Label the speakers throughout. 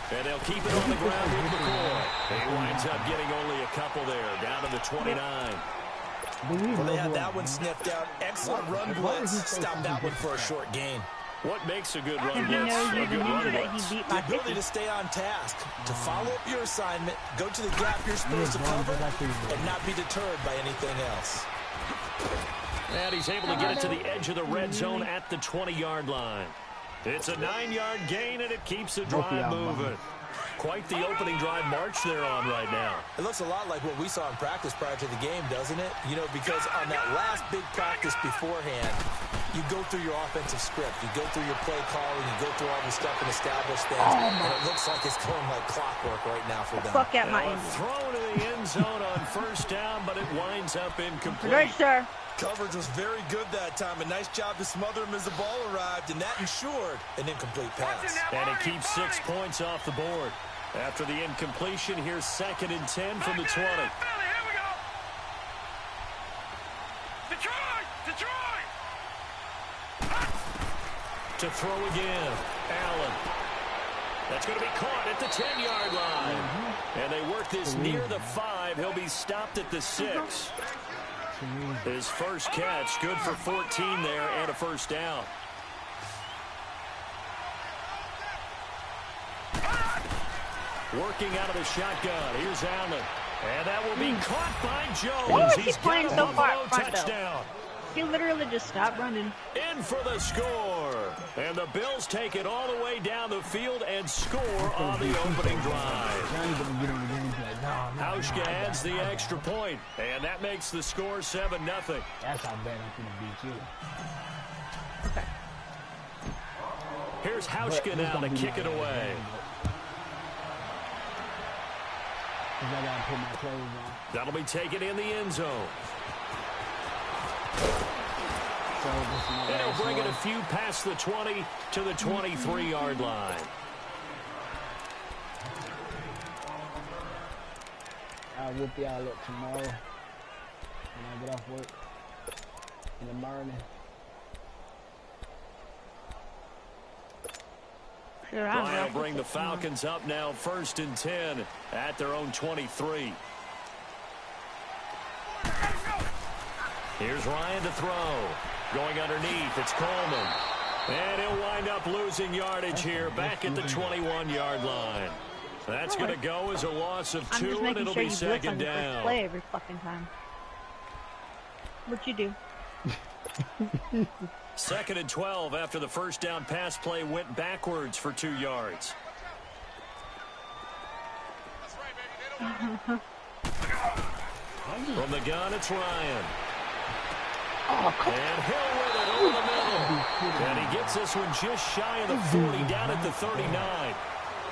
Speaker 1: And they'll keep it on the ground with McCoy. He winds up getting only a couple there, down to the 29.
Speaker 2: Well, they had that one sniffed out. Excellent run blitz. Stop that one for a short gain.
Speaker 1: What makes a good run blitz a good run blitz?
Speaker 2: The ability to stay on task, to follow up your assignment, go to the gap you're supposed to cover, and not be deterred by anything else.
Speaker 1: And he's able to get it to the edge of the red zone at the 20-yard line. It's a 9-yard gain, and it keeps the drive moving. Quite the opening drive march they're on right now.
Speaker 2: It looks a lot like what we saw in practice prior to the game, doesn't it? You know, because on that last big practice beforehand, you go through your offensive script. You go through your play calling. You go through all the stuff and establish things. And it looks like it's going like clockwork right now for them.
Speaker 3: Fuck out my end.
Speaker 1: Thrown to the end zone on first down, but it winds up incomplete.
Speaker 3: Good, sir.
Speaker 2: Coverage was very good that time. A nice job to smother him as the ball arrived, and that ensured an incomplete pass.
Speaker 1: And it keeps 6 points off the board. After the incompletion, here's 2nd and 10 from the 20.
Speaker 4: Here we go. Detroit!
Speaker 1: To throw again, Allen. That's going to be caught at the 10-yard line. And they work this near the 5. He'll be stopped at the 6. His first catch, good for 14 there and a first down. Working out of the shotgun. Here's Allen. And that will be caught by Jones.
Speaker 3: Why is he
Speaker 1: He's
Speaker 3: playing
Speaker 1: got a
Speaker 3: so far
Speaker 1: Buffalo
Speaker 3: up front,
Speaker 1: touchdown.
Speaker 3: He literally just stopped running.
Speaker 1: In for the score. And the Bills take it all the way down the field and score on the opening drive. Hauschka adds the extra point, and that makes the score 7-0.
Speaker 5: That's how bad I'm going to beat you.
Speaker 3: Okay.
Speaker 1: Here's Hauschka now to kick it away.
Speaker 5: I gotta put my clothes on.
Speaker 1: That'll be taken in the end zone. And he'll bring it a few past the 20 to the 23-yard line.
Speaker 5: I'll whoop y'all up tomorrow when I get off work in the morning.
Speaker 1: Ryan will bring the Falcons up now 1st and 10 at their own 23. Here's Ryan to throw. Going underneath, it's Coleman. And he'll wind up losing yardage here back at the 21-yard line. That's going to go as a loss of 2, and it'll be 2nd down.
Speaker 3: Play every fucking time. What you do?
Speaker 1: 2nd and 12 after the first down pass play went backwards for 2 yards. From the gun, it's Ryan. And Hill with it over the middle. And he gets this one just shy of the 40 down at the 39.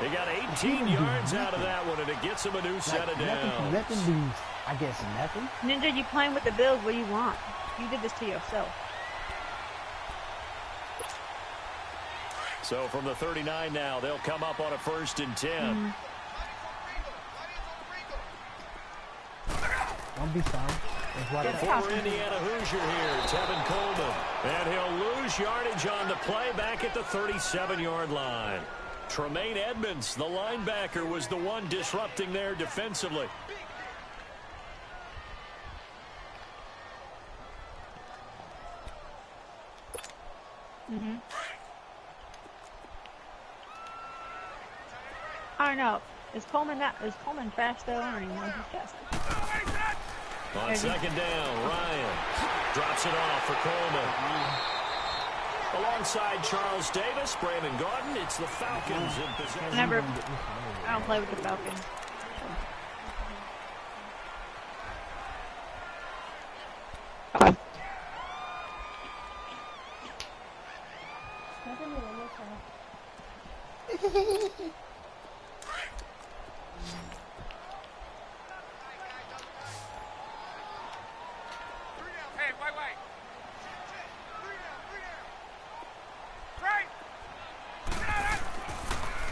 Speaker 1: They got 18 yards out of that one, and it gets him a new set of downs.
Speaker 5: Nothing, I guess nothing.
Speaker 3: Ninja, you playing with the Bills. What do you want? You did this to yourself.
Speaker 1: So from the 39 now, they'll come up on a 1st and 10.
Speaker 5: Don't be sorry.
Speaker 1: The former Indiana Hoosier here, Tevin Coleman. And he'll lose yardage on the play back at the 37-yard line. Tremaine Edmonds, the linebacker, was the one disrupting there defensively.
Speaker 3: I don't know. Is Coleman fast though? I don't even know if he's fast.
Speaker 1: On 2nd down, Ryan drops it off for Coleman. Alongside Charles Davis, Brandon Gaudin, it's the Falcons in possession.
Speaker 3: I don't play with the Falcons. Okay.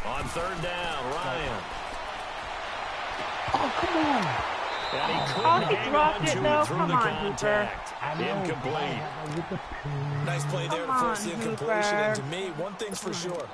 Speaker 1: On 3rd down, Ryan.
Speaker 5: Oh, come on.
Speaker 1: And he
Speaker 3: Oh,
Speaker 1: couldn't
Speaker 3: he
Speaker 1: hang
Speaker 3: dropped
Speaker 1: on
Speaker 3: it,
Speaker 1: to
Speaker 3: though.
Speaker 1: it through
Speaker 3: Come
Speaker 1: the
Speaker 3: on, Hooper.
Speaker 1: contact. Incomplete.
Speaker 2: Nice play there to
Speaker 3: Come
Speaker 2: force
Speaker 3: on,
Speaker 2: the incompletion. And to
Speaker 3: Hooper.
Speaker 2: me, one thing's for sure.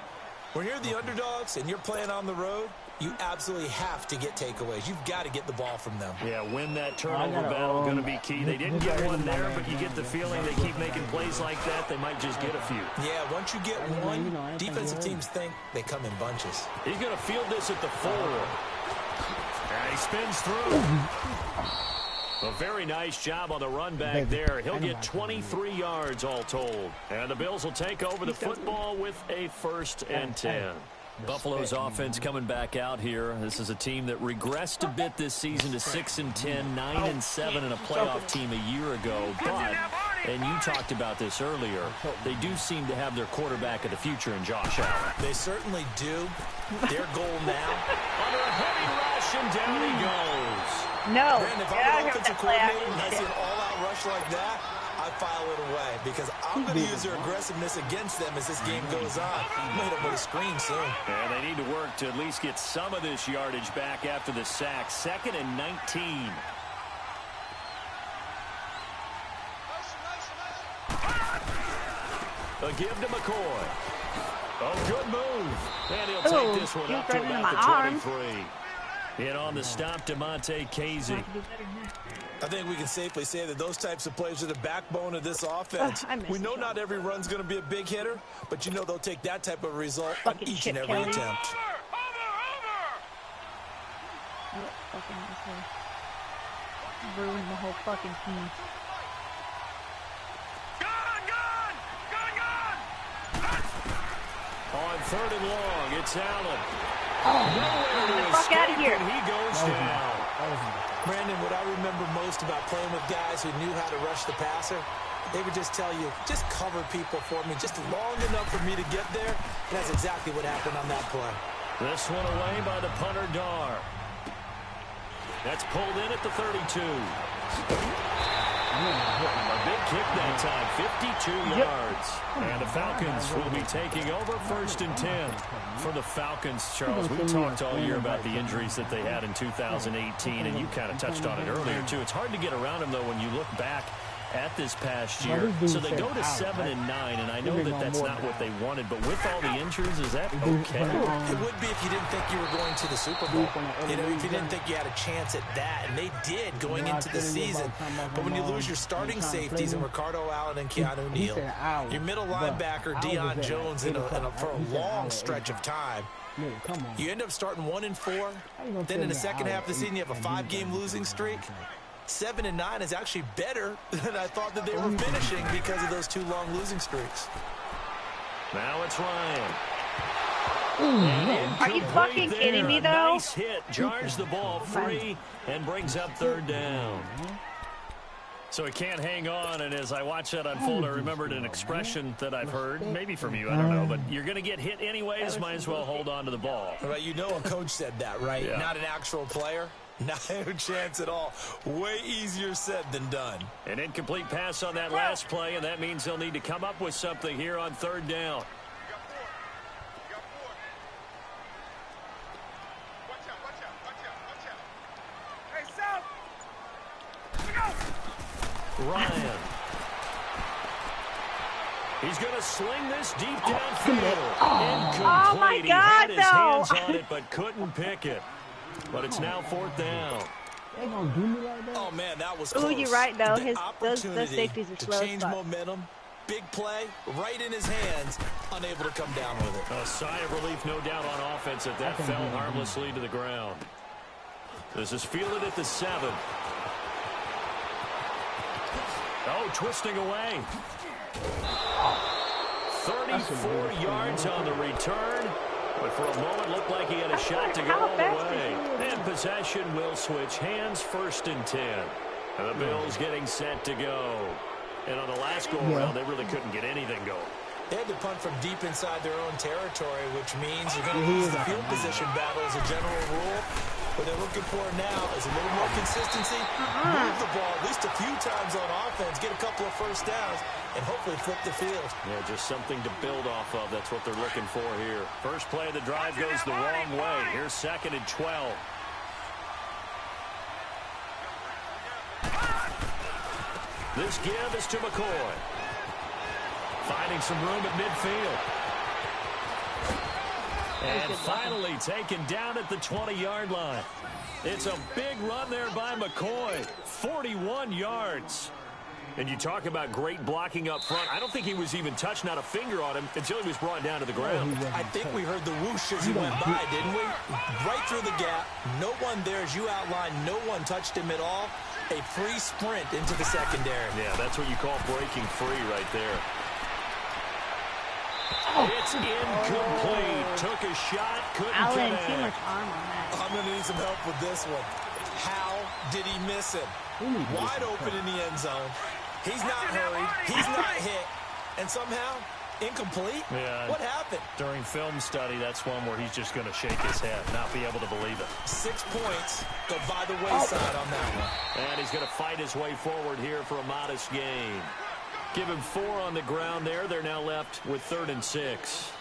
Speaker 2: When you're the underdogs and you're playing on the road, you absolutely have to get takeaways. You've got to get the ball from them.
Speaker 1: Yeah, win that turnover battle going to be key. They didn't get one there, but you get the feeling they keep making plays like that, they might just get a few.
Speaker 2: Yeah, once you get one, defensive teams think they come in bunches.
Speaker 1: He's going to field this at the 4. And he spins through. A very nice job on the run back there. He'll get 23 yards all told. And the Bills will take over the football with a 1st and 10. Buffalo's offense coming back out here. This is a team that regressed a bit this season to 6-10, 9-7 and a playoff team a year ago. But, and you talked about this earlier, they do seem to have their quarterback of the future in Josh Allen.
Speaker 2: They certainly do. Their goal now.
Speaker 1: Under a heavy rush, and down he goes.
Speaker 3: No.
Speaker 2: Man, if
Speaker 3: Get
Speaker 2: I'm
Speaker 3: out
Speaker 2: an
Speaker 3: of here with
Speaker 2: offensive
Speaker 3: that play
Speaker 2: coordinator
Speaker 3: action
Speaker 2: and I
Speaker 3: shit.
Speaker 2: see an all-out rush like that, I file it away because I'm going to use their aggressiveness against them as this game goes on. I'm going to hit them with a screen soon.
Speaker 1: And they need to work to at least get some of this yardage back after the sack. 2nd and 19. A give to McCoy. Oh, good move. And he'll take this one up to about the 23. And on the stop, DeMonte Casey.
Speaker 2: I think we can safely say that those types of plays are the backbone of this offense. We know not every run's going to be a big hitter, but you know they'll take that type of result on each and every attempt.
Speaker 3: Ruined the whole fucking team.
Speaker 1: On 3rd and long, it's Allen.
Speaker 3: Get the fuck out of here.
Speaker 1: And he goes down.
Speaker 2: Brandon, what I remember most about playing with guys who knew how to rush the passer, they would just tell you, just cover people for me, just long enough for me to get there. And that's exactly what happened on that play.
Speaker 1: This one away by the punter, Dar. That's pulled in at the 32. A big kick that time, 52 yards. And the Falcons will be taking over 1st and 10. For the Falcons, Charles, we talked all year about the injuries that they had in 2018, and you kind of touched on it earlier, too. It's hard to get around them, though, when you look back at this past year. So they go to 7-9, and I know that that's not what they wanted, but with all the injuries, is that okay?
Speaker 2: It would be if you didn't think you were going to the Super Bowl. You know, if you didn't think you had a chance at that, and they did going into the season. But when you lose your starting safeties in Ricardo Allen and Keanu Neal, your middle linebacker Deion Jones for a long stretch of time, you end up starting 1-4. Then in the second half of the season, you have a 5-game losing streak. 7-9 is actually better than I thought that they were finishing because of those 2 long losing streaks.
Speaker 1: Now it's Ryan.
Speaker 3: Are you fucking kidding me, though?
Speaker 1: Nice hit. Jars the ball free and brings up 3rd down. So he can't hang on, and as I watch that unfold, I remembered an expression that I've heard, maybe from you, I don't know, but you're going to get hit anyways, might as well hold on to the ball.
Speaker 2: Right, you know a coach said that, right?
Speaker 1: Yeah.
Speaker 2: Not an actual player. Not a chance at all. Way easier said than done.
Speaker 1: An incomplete pass on that last play, and that means they'll need to come up with something here on 3rd down. Ryan. He's going to sling this deep downfield. Incomplete.
Speaker 3: Oh my God,
Speaker 1: he had his
Speaker 3: no.
Speaker 1: hands on it, but couldn't pick it. But it's now 4th down.
Speaker 5: They gonna do me like that?
Speaker 2: Oh, man, that was
Speaker 3: Ooh,
Speaker 2: close.
Speaker 3: you're right, though.
Speaker 2: The
Speaker 3: Those
Speaker 2: opportunity
Speaker 3: safeties are
Speaker 2: to
Speaker 3: slow as
Speaker 2: change
Speaker 3: fuck.
Speaker 2: momentum, big play, right in his hands, unable to come down with it.
Speaker 1: A sigh of relief, no doubt, on offense that that fell harmlessly to the ground. This is fielded at the 7. Oh, twisting away. 34 yards on the return. But for a moment, looked like he had a shot to go all the way. And possession will switch hands, 1st and 10. And the Bills getting set to go. And on the last go-around, they really couldn't get anything going.
Speaker 2: They had to punt from deep inside their own territory, which means you're going to lose the field position battle as a general rule. What they're looking for now is a little more consistency, move the ball at least a few times on offense, get a couple of first downs, and hopefully flip the field.
Speaker 1: Yeah, just something to build off of. That's what they're looking for here. First play of the drive goes the wrong way. Here's 2nd and 12. This give is to McCoy. Finding some room at midfield. And finally taken down at the 20-yard line. It's a big run there by McCoy. 41 yards. And you talk about great blocking up front. I don't think he was even touched, not a finger on him, until he was brought down to the ground.
Speaker 2: I think we heard the whoosh as he went by, didn't we? Right through the gap. No one there, as you outlined. No one touched him at all. A free sprint into the secondary.
Speaker 1: Yeah, that's what you call breaking free right there. It's incomplete. Took a shot, couldn't
Speaker 3: Allen,
Speaker 1: connect.
Speaker 3: too much arm on that.
Speaker 2: I'm going to need some help with this one. How did he miss him? Wide open in the end zone. He's not hurried. He's not hit. And somehow, incomplete?
Speaker 1: Yeah.
Speaker 2: What happened?
Speaker 1: During film study, that's one where he's just going to shake his head, not be able to believe it.
Speaker 2: 6 points go by the wayside on that one.
Speaker 1: And he's going to fight his way forward here for a modest gain. Give him 4 on the ground there. They're now left with 3rd and 6.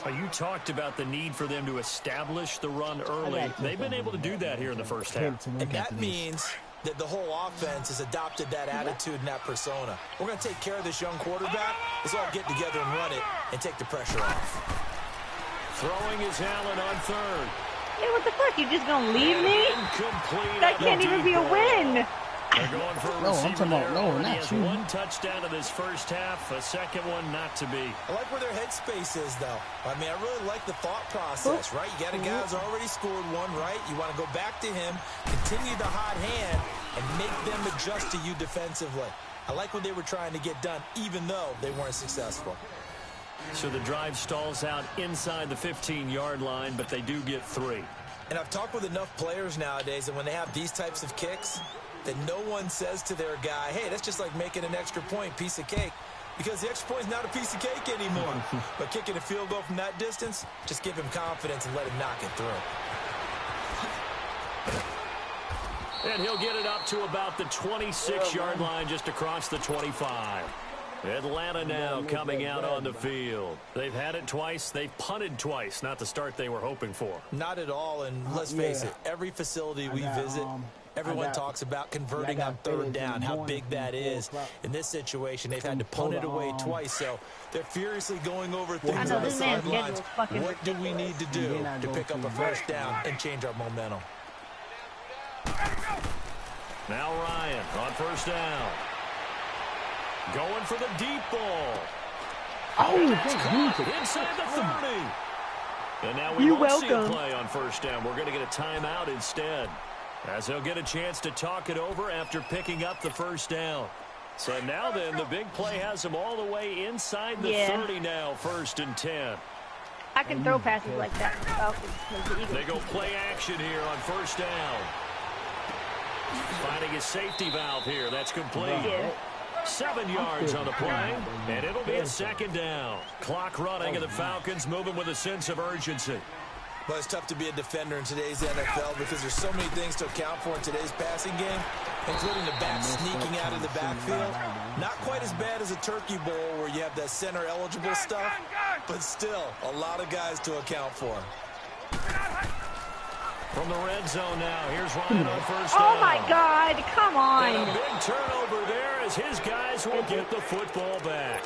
Speaker 1: You talked about the need for them to establish the run early. They've been able to do that here in the first half.
Speaker 2: And that means that the whole offense has adopted that attitude and that persona. We're going to take care of this young quarterback. Let's all get together and run it and take the pressure off.
Speaker 1: Throwing is Allen on 3rd.
Speaker 3: Hey, what the fuck? You just gonna leave me?
Speaker 1: Incomplete.
Speaker 3: That can't even be a win.
Speaker 1: They're going for a
Speaker 5: No, I'm
Speaker 1: receiver
Speaker 5: talking about,
Speaker 1: there.
Speaker 5: no,
Speaker 1: He
Speaker 5: not
Speaker 1: has
Speaker 5: you.
Speaker 1: 1 touchdown in this first half, a second one not to be.
Speaker 2: I like where their headspace is, though. I mean, I really like the thought process, right? You got a guy who's already scored 1, right? You want to go back to him, continue the hot hand, and make them adjust to you defensively. I like what they were trying to get done, even though they weren't successful.
Speaker 1: So the drive stalls out inside the 15-yard line, but they do get 3.
Speaker 2: And I've talked with enough players nowadays that when they have these types of kicks, that no one says to their guy, hey, that's just like making an extra point, piece of cake. Because the extra point is not a piece of cake anymore. But kicking a field goal from that distance, just give him confidence and let him knock it through.
Speaker 1: And he'll get it up to about the 26-yard line, just across the 25. Atlanta now coming out on the field. They've had it twice. They've punted twice. Not the start they were hoping for.
Speaker 2: Not at all, and let's face it, every facility we visit, everyone talks about converting on 3rd down, how big that is. In this situation, they've had to punt it away twice, so they're furiously going over things on the sidelines. What do we need to do to pick up a first down and change our momentum?
Speaker 1: Now Ryan on 1st down. Going for the deep ball. Inside the 30. And now we won't see a play on 1st down. We're going to get a timeout instead, as they'll get a chance to talk it over after picking up the 1st down. So now then, the big play has them all the way inside the 30 now, 1st and 10.
Speaker 3: I can throw passes like that.
Speaker 1: They go play action here on 1st down. Finding a safety valve here. That's complete. 7 yards on the play, and it'll be a 2nd down. Clock running, and the Falcons moving with a sense of urgency.
Speaker 2: Well, it's tough to be a defender in today's NFL because there's so many things to account for in today's passing game, including the back sneaking out of the backfield. Not quite as bad as a turkey bowl where you have that center-eligible stuff, but still a lot of guys to account for.
Speaker 1: From the red zone now, here's Ryan on 1st down.
Speaker 3: Oh, my God. Come on.
Speaker 1: And a big turnover there as his guys will get the football back.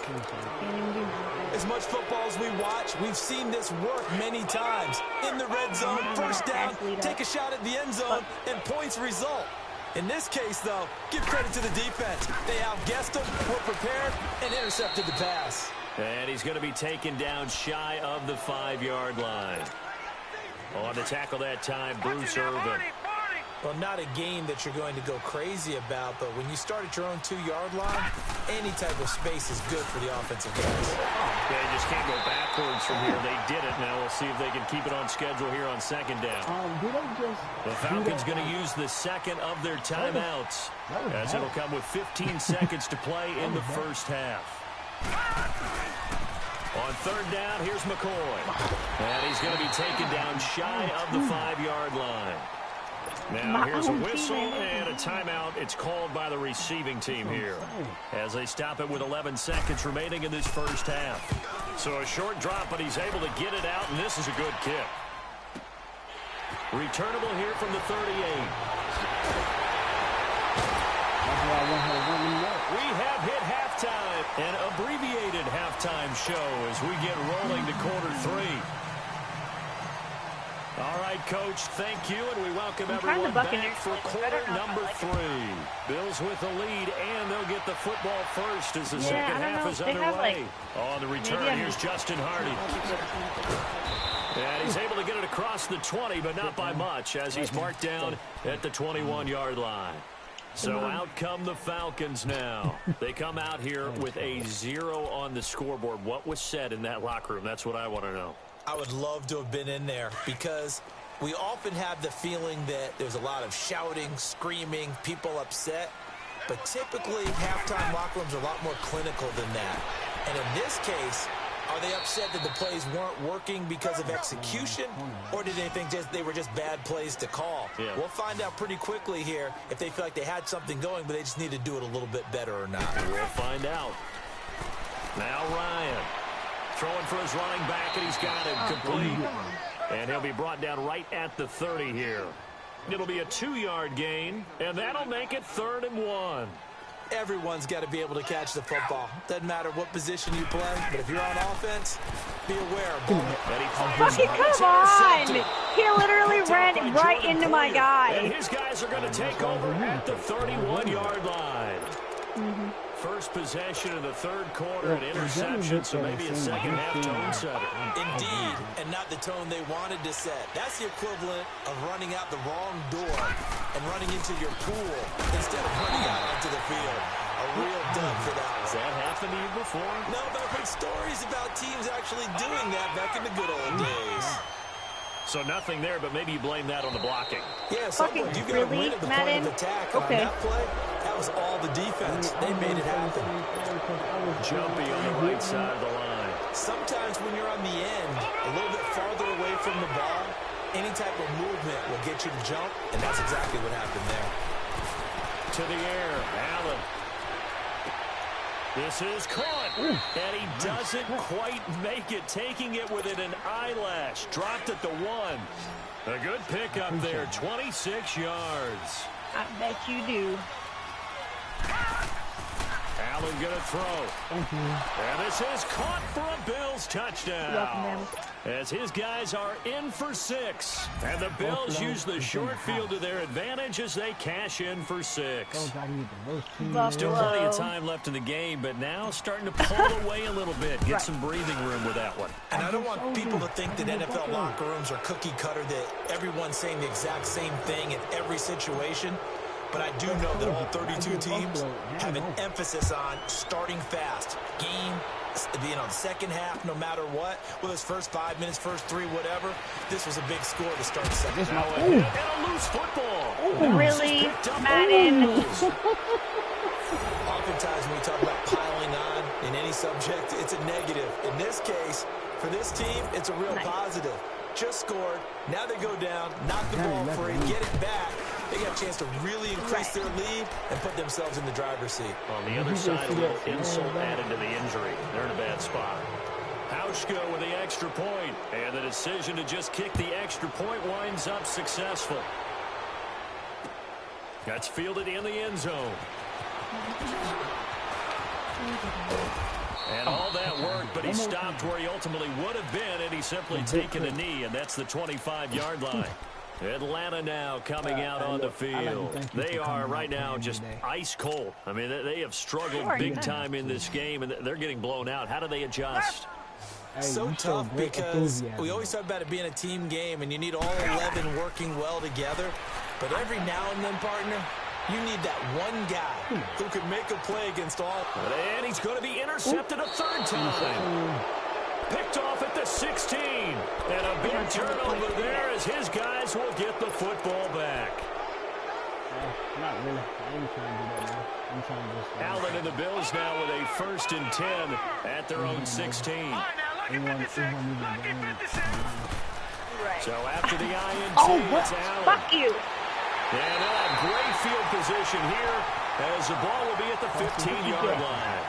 Speaker 2: As much football as we watch, we've seen this work many times. In the red zone, 1st down, take a shot at the end zone, and points result. In this case, though, give credit to the defense. They outguessed them, were prepared, and intercepted the pass.
Speaker 1: And he's going to be taken down shy of the 5-yard line. On to tackle that time, Bruce Irvin.
Speaker 2: Well, not a game that you're going to go crazy about, but when you start at your own 2-yard line, any type of space is good for the offensive guys.
Speaker 1: They just can't go backwards from here. They did it. Now we'll see if they can keep it on schedule here on 2nd down. The Falcons going to use the 2nd of their timeouts, as it'll come with 15 seconds to play in the first half. On 3rd down, here's McCoy. And he's going to be taken down shy of the 5-yard line. Now here's a whistle and a timeout. It's called by the receiving team here, as they stop it with 11 seconds remaining in this first half. So a short drop, but he's able to get it out, and this is a good kick. Returnable here from the 38.
Speaker 5: why I want her to run them up.
Speaker 1: We have hit halftime, an abbreviated halftime show as we get rolling to quarter 3. All right, Coach, thank you, and we welcome everyone back for quarter number 3. Bills with the lead, and they'll get the football first as the second half is underway. On the return, here's Justin Hardy. And he's able to get it across the 20, but not by much, as he's marked down at the 21-yard line. So out come the Falcons now. They come out here with a 0 on the scoreboard. What was said in that locker room? That's what I want to know.
Speaker 2: I would love to have been in there because we often have the feeling that there's a lot of shouting, screaming, people upset. But typically, halftime locker rooms are a lot more clinical than that. And in this case, are they upset that the plays weren't working because of execution, or did they think they were just bad plays to call?
Speaker 1: Yeah.
Speaker 2: We'll find out pretty quickly here if they feel like they had something going, but they just need to do it a little bit better or not.
Speaker 1: We'll find out. Now Ryan throwing for his running back, and he's got him complete. And he'll be brought down right at the 30 here. It'll be a 2-yard gain, and that'll make it 3rd and 1.
Speaker 2: Everyone's got to be able to catch the football. Doesn't matter what position you play, but if you're on offense, be aware.
Speaker 3: Fucking come on! He literally ran right into my guy.
Speaker 1: And his guys are going to take over at the 31-yard line. First possession of the 3rd quarter, an interception, so maybe a second-half tone setter.
Speaker 2: Indeed, and not the tone they wanted to set. That's the equivalent of running out the wrong door and running into your pool instead of running out onto the field. A real dub for that one.
Speaker 1: Has that happened to you before?
Speaker 2: No, but I've heard stories about teams actually doing that back in the good old days.
Speaker 1: So nothing there, but maybe you blame that on the blocking.
Speaker 2: Yeah, someone, you got to win at the point of attack.
Speaker 3: Okay.
Speaker 2: On that play, that was all the defense. They made it happen.
Speaker 1: Jumpy on the right side of the line.
Speaker 2: Sometimes when you're on the end, a little bit farther away from the ball, any type of movement will get you to jump, and that's exactly what happened there.
Speaker 1: To the air, Allen. This is caught, and he doesn't quite make it, taking it within an eyelash. Dropped at the 1. A good pickup there, 26 yards.
Speaker 3: I bet you do.
Speaker 1: Allen gonna throw. And this is caught for a Bills touchdown. As his guys are in for 6. And the Bills use the short field to their advantage as they cash in for 6. Still plenty of time left in the game, but now starting to pull away a little bit. Get some breathing room with that one.
Speaker 2: And I don't want people to think that NFL locker rooms are cookie cutter, that everyone's saying the exact same thing in every situation. But I do know that all 32 teams have an emphasis on starting fast. Game, the second half, no matter what, whether it's first 5 minutes, first 3, whatever. This was a big score to start the second half.
Speaker 1: And a loose football.
Speaker 3: Really, Madden?
Speaker 2: Oftentimes when we talk about piling on in any subject, it's a negative. In this case, for this team, it's a real positive. Just scored. Now they go down, knock the ball free, get it back. They got a chance to really increase their lead and put themselves in the driver's seat.
Speaker 1: On the other side, a little insult added to the injury. They're in a bad spot. Hauschka with the extra point, and the decision to just kick the extra point winds up successful. That's fielded in the end zone. And all that worked, but he stopped where he ultimately would have been, and he's simply taken a knee, and that's the 25-yard line. Atlanta now coming out on the field. They are right now just ice cold. I mean, they have struggled big time in this game, and they're getting blown out. How do they adjust?
Speaker 2: So tough because we always talk about it being a team game, and you need all 11 working well together. But every now and then, partner, you need that one guy who can make a play against all.
Speaker 1: And he's going to be intercepted a 3rd time. Picked off at the 16. And a big turnover there as his guys will get the football back.
Speaker 5: Not really. I ain't trying to do that, man. I'm trying to just...
Speaker 1: Allen and the Bills now with a 1st and 10 at their own 16. So after the INT, it's Allen.
Speaker 3: Fuck you.
Speaker 1: And they'll have great field position here as the ball will be at the 15-yard line.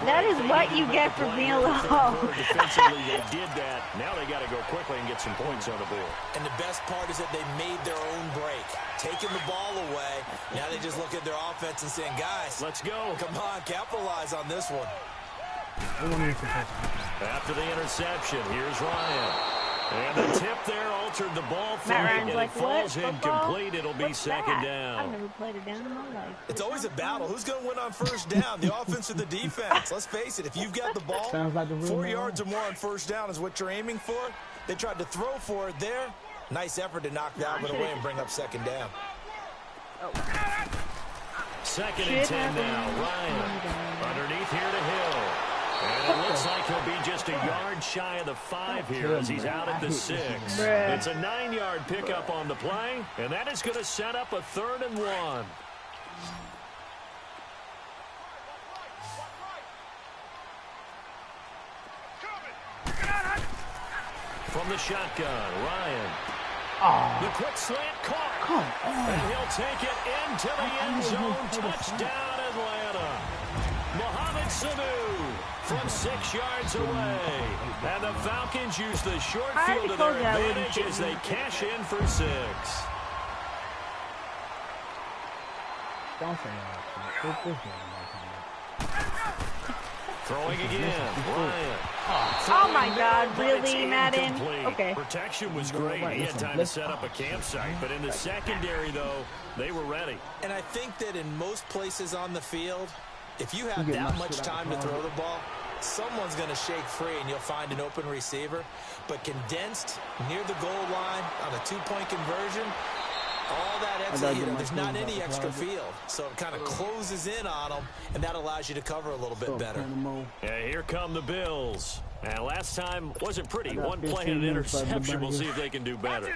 Speaker 3: That is what you get for being low.
Speaker 1: Defensively, they did that. Now they got to go quickly and get some points on the board.
Speaker 2: And the best part is that they made their own break, taking the ball away. Now they just look at their offense and saying, guys,
Speaker 1: let's go.
Speaker 2: Come on, capitalize on this one.
Speaker 1: After the interception, here's Ryan. And the tip there altered the ball flight, and it falls incomplete. It'll be second down.
Speaker 3: I've never played it down in my life.
Speaker 2: It's always a battle. Who's going to win on first down, the offense or the defense? Let's face it, if you've got the ball, 4 yards or more on first down is what you're aiming for. They tried to throw for it there. Nice effort to knock that one away and bring up second down.
Speaker 1: Second and 10 now. Ryan underneath here to Hill. And it looks like he'll be just a yard shy of the 5 here as he's out at the 6. It's a 9-yard pickup on the play, and that is going to set up a 3rd and 1. From the shotgun, Ryan. The quick slant caught. And he'll take it into the end zone. Touchdown, Atlanta. Mohamed Sanu from 6 yards away. And the Falcons use the short field to their advantage as they cash in for 6.
Speaker 5: Don't say that.
Speaker 1: Throwing again, Ryan.
Speaker 3: Oh my God, really, Madden? Okay.
Speaker 1: Protection was great. He had time to set up a campsite, but in the secondary, though, they were ready.
Speaker 2: And I think that in most places on the field, if you have that much time to throw the ball, someone's going to shake free and you'll find an open receiver. But condensed near the goal line on a 2-point conversion, all that extra, there's not any extra field. So it kind of closes in on them, and that allows you to cover a little bit better.
Speaker 1: Yeah, here come the Bills. And last time wasn't pretty. One play and an interception. We'll see if they can do better.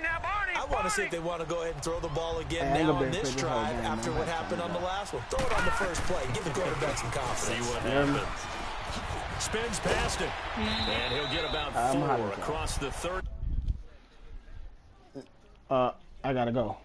Speaker 2: I want to see if they want to go ahead and throw the ball again now on this drive after what happened on the last one. Throw it on the first play. Give the quarterback some confidence.
Speaker 1: See what happens. Spins past it. And he'll get about 4 across the 3rd.
Speaker 5: I gotta go.